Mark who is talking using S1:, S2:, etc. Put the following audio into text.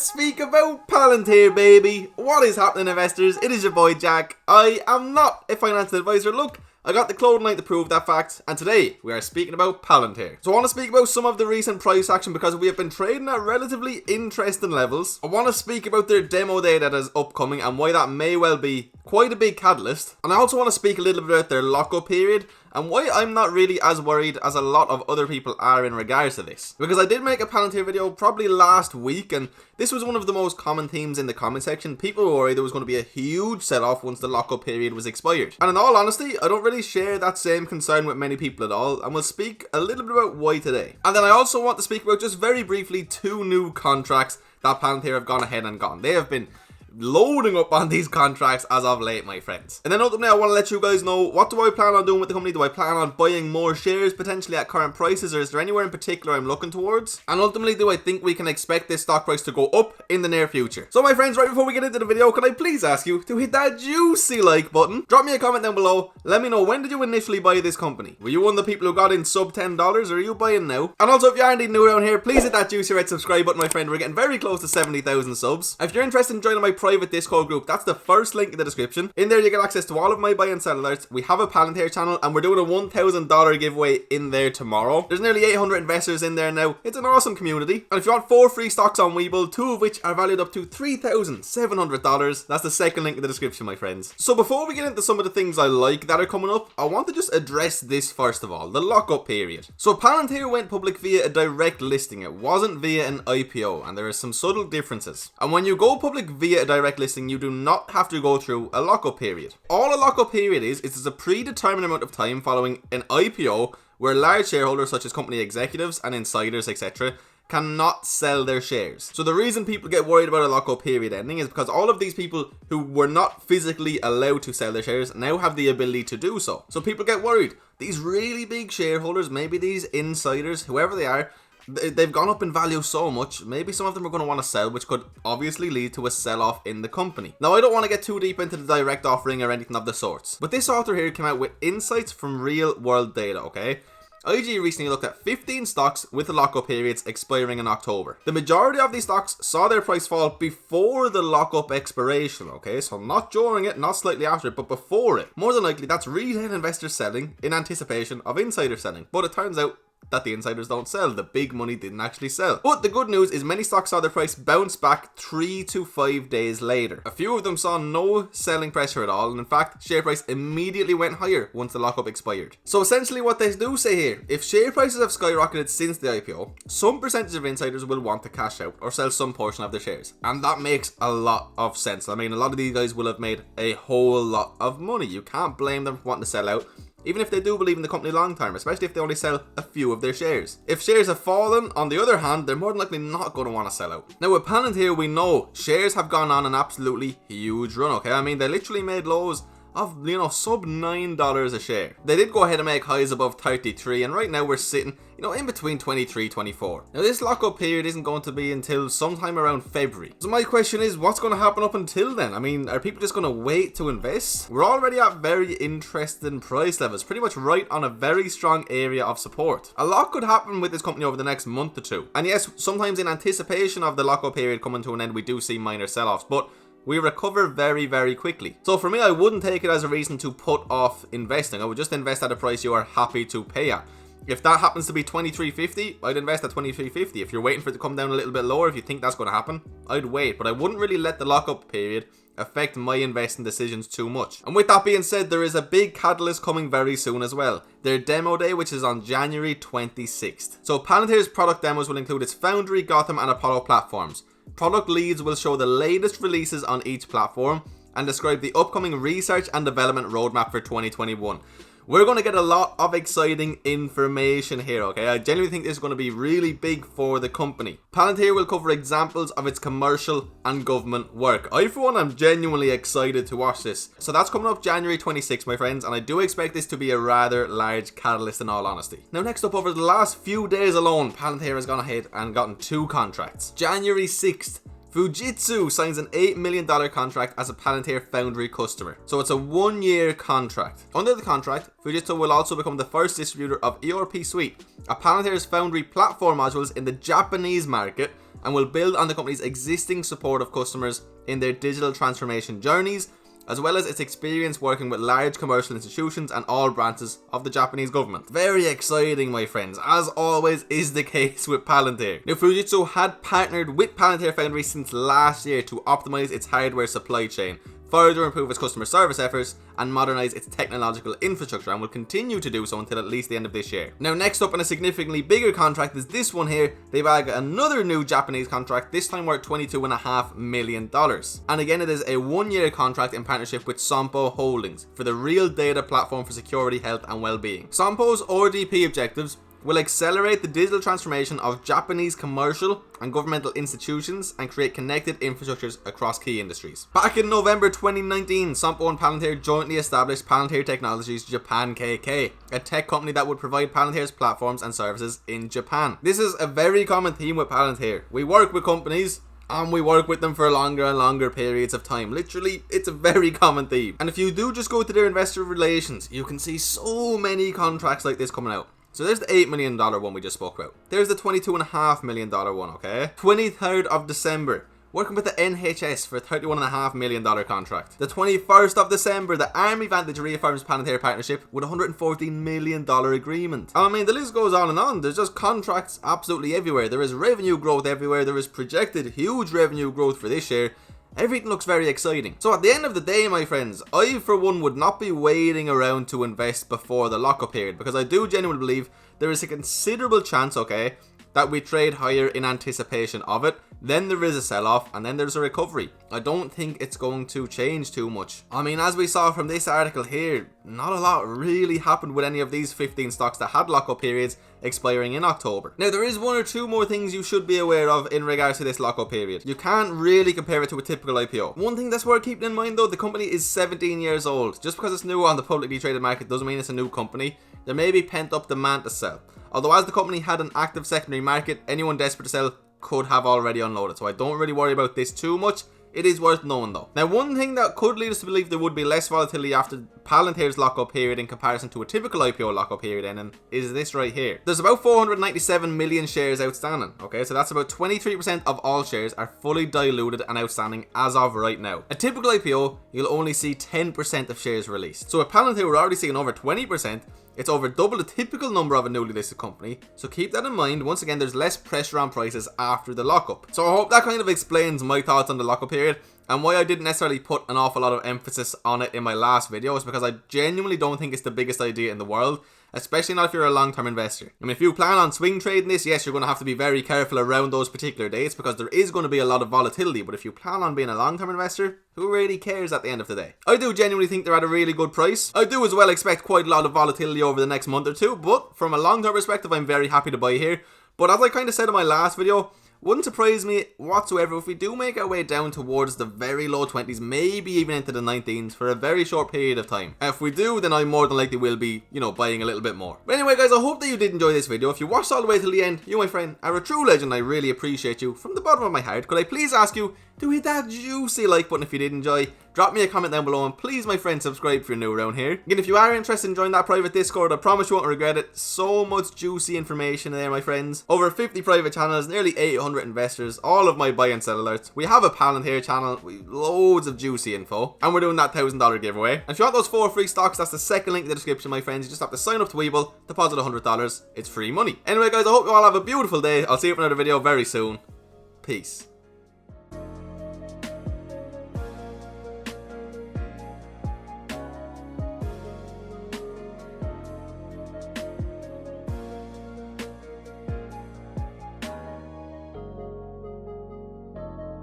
S1: let's speak about Palantir, baby. What is happening, investors? It is your boy Jack. I am not a financial advisor. Look, I got the clothing line to prove that fact, and today we are speaking about Palantir. So I want to speak about some of the recent price action because we have been trading at relatively interesting levels. I want to speak about their demo day that is upcoming and why that may well be quite a big catalyst. And I also want to speak a little bit about their lockup period and why I'm not really as worried as a lot of other people are in regards to this. Because I did make a Palantir video probably last week, and this was one of the most common themes in the comment section. People were worried there was going to be a huge sell-off once the lockup period was expired. And in all honesty, I don't really share that same concern with many people at all, and we'll speak a little bit about why today. And then I also want to speak about just very briefly two new contracts that Palantir have gone ahead and gotten. They have been loading up on these contracts as of late, my friends. And then ultimately I want to let you guys know, what do I plan on doing with the company? Do I plan on buying more shares potentially at current prices, or is there anywhere in particular I'm looking towards? And ultimately, do I think we can expect this stock price to go up in the near future? So my friends, right before we get into the video, can I please ask you to hit that juicy like button? Drop me a comment down below. Let me know, when did you initially buy this company? Were you one of the people who got in sub $10, or are you buying now? And also, if you aren't new around here, please hit that juicy red subscribe button, my friend. We're getting very close to 70,000 subs. If you're interested in joining my private Discord group, that's the first link in the description. In there you get access to all of my buy and sell alerts. We have a Palantir channel and we're doing a $1,000 giveaway in there tomorrow. There's nearly 800 investors in there now. It's an awesome community. And if you want 4 free stocks on Webull, 2 of which are valued up to $3,700, that's the second link in the description, my friends. So before we get into some of the things I like that are coming up, I want to just address this first of all, the lockup period. So Palantir went public via a direct listing. It wasn't via an IPO, and there are some subtle differences. And when you go public via a direct listing, you do not have to go through a lockup period. All a lockup period is a predetermined amount of time following an IPO where large shareholders such as company executives and insiders, etc., cannot sell their shares. So the reason people get worried about a lockup period ending is because all of these people who were not physically allowed to sell their shares now have the ability to do so. So people get worried. These really big shareholders, maybe these insiders, whoever they are, they've gone up in value so much, maybe some of them are going to want to sell, which could obviously lead to a sell-off in the company. Now, I don't want to get too deep into the direct offering or anything of the sorts, but this author here came out with insights from real-world data, okay? IG recently looked at 15 stocks with the lockup periods expiring in October. The majority of these stocks saw their price fall before the lockup expiration, okay? So not during it, not slightly after it, but before it. More than likely, that's retail investors selling in anticipation of insider selling. But it turns out that the insiders don't sell. The big money didn't actually sell. But the good news is many stocks saw their price bounce back 3 to 5 days later. A few of them saw no selling pressure at all, and in fact, share price immediately went higher once the lockup expired. So essentially what they do say here, if share prices have skyrocketed since the IPO, some percentage of insiders will want to cash out or sell some portion of their shares. And that makes a lot of sense. I mean, a lot of these guys will have made a whole lot of money. You can't blame them for wanting to sell out, even if they do believe in the company long term, especially if they only sell a few of their shares. If shares have fallen, on the other hand, they're more than likely not going to want to sell out. Now with Palantir, we know shares have gone on an absolutely huge run, okay? I mean, they literally made lows of, sub $9 a share. They did go ahead and make highs above 33, and right now we're sitting, in between 23, 24. Now this lockup period isn't going to be until sometime around February. So my question is, what's going to happen up until then? I mean, are people just going to wait to invest? We're already at very interesting price levels, pretty much right on a very strong area of support. A lot could happen with this company over the next month or two. And yes, sometimes in anticipation of the lockup period coming to an end, we do see minor sell-offs, but we recover very, very quickly. So for me, I wouldn't take it as a reason to put off investing. I would just invest at a price you are happy to pay at. If that happens to be $23.50, I'd invest at $23.50. If you're waiting for it to come down a little bit lower, if you think that's going to happen, I'd wait. But I wouldn't really let the lockup period affect my investing decisions too much. And with that being said, there is a big catalyst coming very soon as well. Their demo day, which is on January 26th. So Palantir's product demos will include its Foundry, Gotham, and Apollo platforms. Product leads will show the latest releases on each platform and describe the upcoming research and development roadmap for 2021. We're going to get a lot of exciting information here, okay? I genuinely think this is going to be really big for the company. Palantir will cover examples of its commercial and government work. I, for one, am genuinely excited to watch this. So that's coming up January 26th, my friends, and I do expect this to be a rather large catalyst in all honesty. Now, next up, over the last few days alone, Palantir has gone ahead and gotten 2 contracts. January 6th, Fujitsu signs an $8 million contract as a Palantir Foundry customer. So it's a 1-year contract. Under the contract, Fujitsu will also become the first distributor of ERP Suite, a Palantir's Foundry platform modules in the Japanese market, and will build on the company's existing support of customers in their digital transformation journeys, as well as its experience working with large commercial institutions and all branches of the Japanese government. Very exciting, my friends, as always is the case with Palantir. Now, Fujitsu had partnered with Palantir Foundry since last year to optimize its hardware supply chain, further improve its customer service efforts, and modernize its technological infrastructure, and will continue to do so until at least the end of this year. Now, next up on a significantly bigger contract is this one here. They bag another new Japanese contract, this time worth $22.5 million. And again, it is a 1-year contract in partnership with Sompo Holdings for the Real Data Platform for Security, Health and Wellbeing. Sompo's RDP objectives will accelerate the digital transformation of Japanese commercial and governmental institutions and create connected infrastructures across key industries. Back in November 2019, Sompo and Palantir jointly established Palantir Technologies Japan KK, a tech company that would provide Palantir's platforms and services in Japan. This is a very common theme with Palantir. We work with companies and we work with them for longer and longer periods of time. Literally, it's a very common theme. And if you do just go to their investor relations, you can see so many contracts like this coming out. So there's the $8 million one we just spoke about. There's the $22.5 million one, okay? 23rd of December, working with the NHS for a $31.5 million contract. The 21st of December, the Army Vantage reaffirms Palantir partnership with a $114 million agreement. I mean, the list goes on and on. There's just contracts absolutely everywhere. There is revenue growth everywhere. There is projected huge revenue growth for this year. Everything looks very exciting. So at the end of the day, my friends, I for one would not be waiting around to invest before the lockup period, because I do genuinely believe there is a considerable chance, okay, that we trade higher in anticipation of it. Then there is a sell-off, and then there's a recovery. I don't think it's going to change too much. I mean, as we saw from this article here, not a lot really happened with any of these 15 stocks that had lockup periods expiring in October. Now, there is one or two more things you should be aware of in regards to this lockup period. You can't really compare it to a typical IPO. One thing that's worth keeping in mind though, the company is 17 years old. Just because it's new on the publicly traded market doesn't mean it's a new company. There may be pent up demand to sell. Although as the company had an active secondary market, anyone desperate to sell could have already unloaded. So I don't really worry about this too much. It is worth knowing though. Now, one thing that could lead us to believe there would be less volatility after Palantir's lockup period in comparison to a typical IPO lockup period ending is this right here. There's about 497 million shares outstanding. Okay, so that's about 23% of all shares are fully diluted and outstanding as of right now. A typical IPO, you'll only see 10% of shares released. So if Palantir were already seeing over 20%, it's over double the typical number of a newly listed company, so keep that in mind. Once again, there's less pressure on prices after the lockup. So I hope that kind of explains my thoughts on the lockup period and why I didn't necessarily put an awful lot of emphasis on it in my last video. Is because I genuinely don't think it's the biggest idea in the world, especially not if you're a long-term investor. I mean, if you plan on swing trading this, yes, you're going to have to be very careful around those particular dates because there is going to be a lot of volatility. But if you plan on being a long-term investor, who really cares at the end of the day? I do genuinely think they're at a really good price. I do as well expect quite a lot of volatility over the next month or two, but from a long-term perspective, I'm very happy to buy here. But as I kind of said in my last video, wouldn't surprise me whatsoever if we do make our way down towards the very low 20s, maybe even into the 19s for a very short period of time. If we do, then I more than likely will be, buying a little bit more. But anyway, guys, I hope that you did enjoy this video. If you watched all the way till the end, you, my friend, are a true legend. I really appreciate you from the bottom of my heart. Could I please ask you to hit that juicy like button if you did enjoy? Drop me a comment down below, and please, my friend, subscribe if you're new around here. Again, if you are interested in joining that private Discord, I promise you won't regret it. So much juicy information there, my friends. Over 50 private channels, nearly 800 investors, all of my buy and sell alerts. We have a Palantir channel with loads of juicy info, and we're doing that $1,000 giveaway. And if you want those 4 free stocks, that's the second link in the description, my friends. You just have to sign up to Webull, deposit $100. It's free money. Anyway, guys, I hope you all have a beautiful day. I'll see you for another video very soon. Peace.